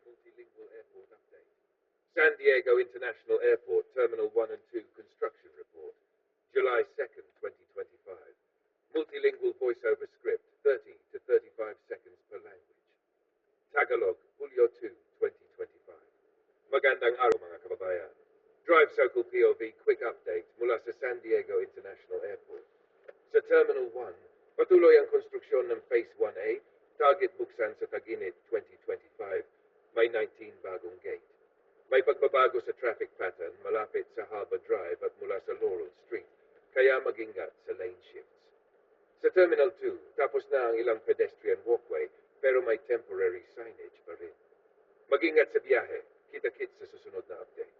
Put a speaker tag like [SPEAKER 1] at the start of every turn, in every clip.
[SPEAKER 1] Multilingual Airport Update. San Diego International Airport, Terminal 1 and 2 Construction Report. July 2nd, 2025. Multilingual voiceover script, 30 to 35 seconds per language. Tagalog, Hulyo 2, 2025. Magandang araw mga kababayan. Drive Circle POV quick update mula sa San Diego International Airport. Sa Terminal 1, patuloy ang konstruksyon ng Phase 1A, target buksan sa Tag-init 2025. May 19 bagong gate. May pagbabago sa traffic pattern malapit sa Harbor Drive at mula sa Laurel Street, kaya mag-ingat sa lane shifts. Sa Terminal 2, tapos na ang ilang pedestrian walkway pero may temporary signage pa rin. Mag-ingat sa biyahe, kita-kits sa susunod na update.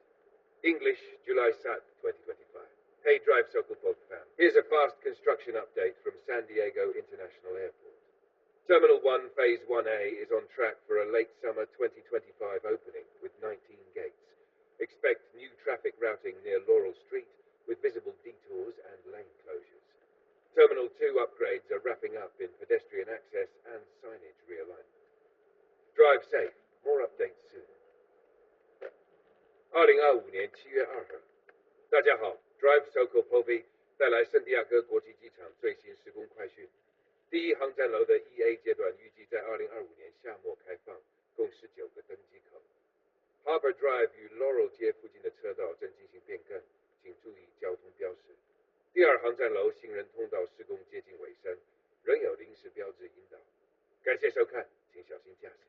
[SPEAKER 1] English, July 7, 2025. Hey Drive Circle Pod fam, here's a fast construction update from San Diego International Airport. Terminal 1 Phase 1A is on track for a late summer 2025 opening with 19 gates. Expect new traffic routing near Laurel Street with visible detours and lane closures. Terminal 2 upgrades are wrapping up in pedestrian access and signage realignment. Drive safe. More updates soon. 2025年7月2日，大家好 ，Drive Circle POV 带来圣地亚哥国际机场最新施工快讯。第一航站楼的 EA 阶段预计在2025年夏末开放，共19个登机口。Harbor Drive 与 Laurel 街附近的车道正进行变更，请注意交通标识。第二航站楼行人通道施工接近尾声，仍有临时标志引导。感谢收看，请小心驾驶。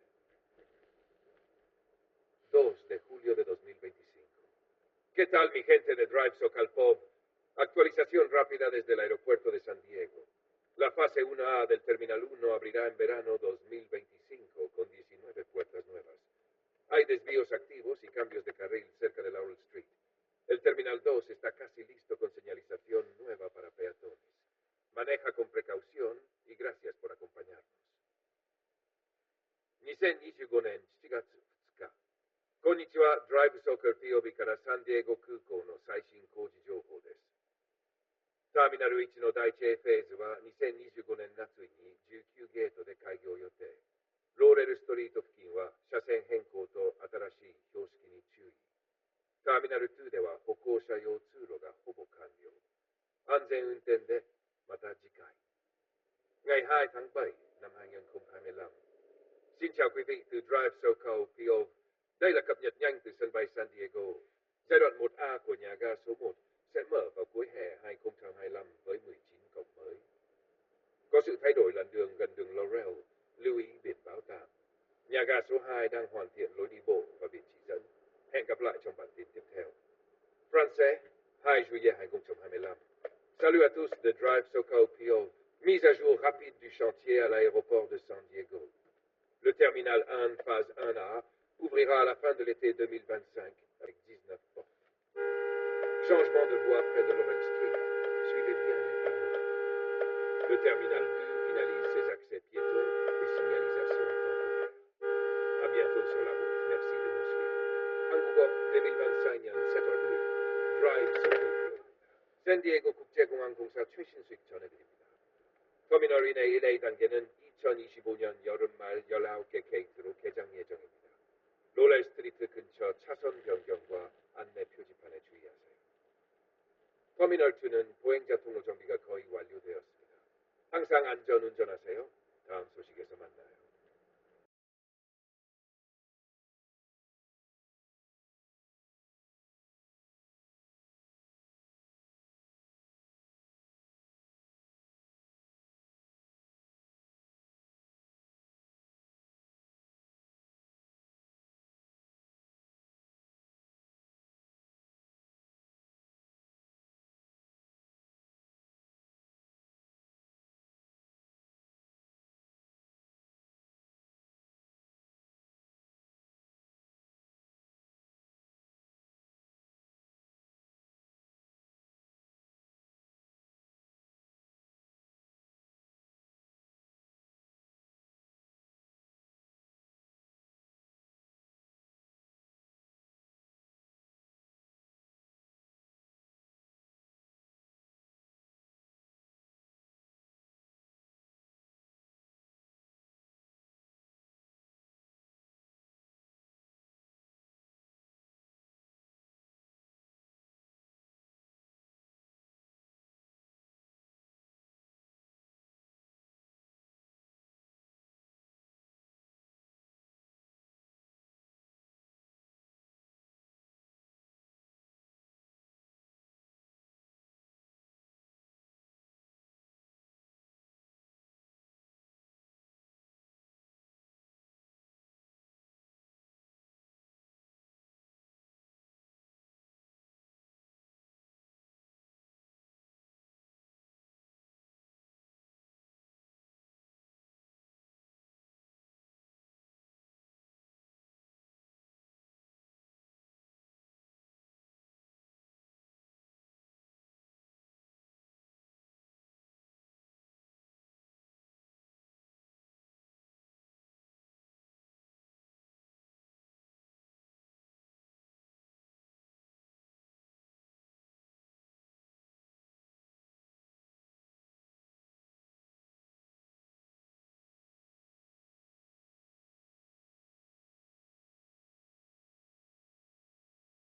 [SPEAKER 1] 2 de julio de 2025. ¿Qué tal mi gente de Drive Circle POV? Actualización rápida desde el aeropuerto de San Diego. La fase 1A del Terminal 1 abrirá en verano 2025 con 19 puertas nuevas. Hay desvíos activos y cambios de carril cerca de Laurel Street. El Terminal 2 está casi listo con señalización nueva para peatones. Maneja con precaución y gracias por acompañarnos. 2025年7月2日。こんにちは、Drive Circle POV からサンディエゴ空港の最新工事情報です。ターミナル1の第1 A フェーズは2025年夏に19ゲートで開業予定。ローレルストリート付近は車線変更と新しい標識に注意。ターミナル2では歩行者用通路がほぼ完了。安全運転でまた次回。Ngày 2 tháng 7 năm 2025. Xin chào quý vị từ Drive Circle POV. Đây là cập nhật nhanh từ sân bay San Diego. Giai đoạn 1A của nhà ga số 1 sẽ mở vào cuối hè 2025 với 19 cổng mới. Có sự thay đổi làn đường gần đường Laurel, lưu ý biển báo tạm. Nhà ga số 2 đang hoàn thiện lối đi bộ và biển chỉ dẫn. Hẹn gặp lại trong bản tin tiếp theo. Français, 2 juillet 2025. Salut à tous de Drive Circle POV. Mise à jour rapide du chantier à l'aéroport de San Diego. Le terminal 1 phase 1A ouvrira à la fin de l'été 2025 avec 19 portes. Changement de voie près de Laurel Street. Suivez bien les panneaux. Le terminal 2 finalise ses accès piétons et signalisation temporaire. À bientôt sur la route. Merci de nous suivre. 한국어 2025년 4월 9일 Drive Circle POV. 샌디에고 국제공항공사 최신 수익 전해드립니다. 터미널 1의 1A 단계는 2025년 여름 말 19개 게이트로 개장 예정입니다. 롤렐 스트리트 근처 차선 변경과 안내 표지판에 주의하세요. 터미널 2는 보행자 통로 정비가 거의 완료되었습니다. 항상 안전 운전하세요.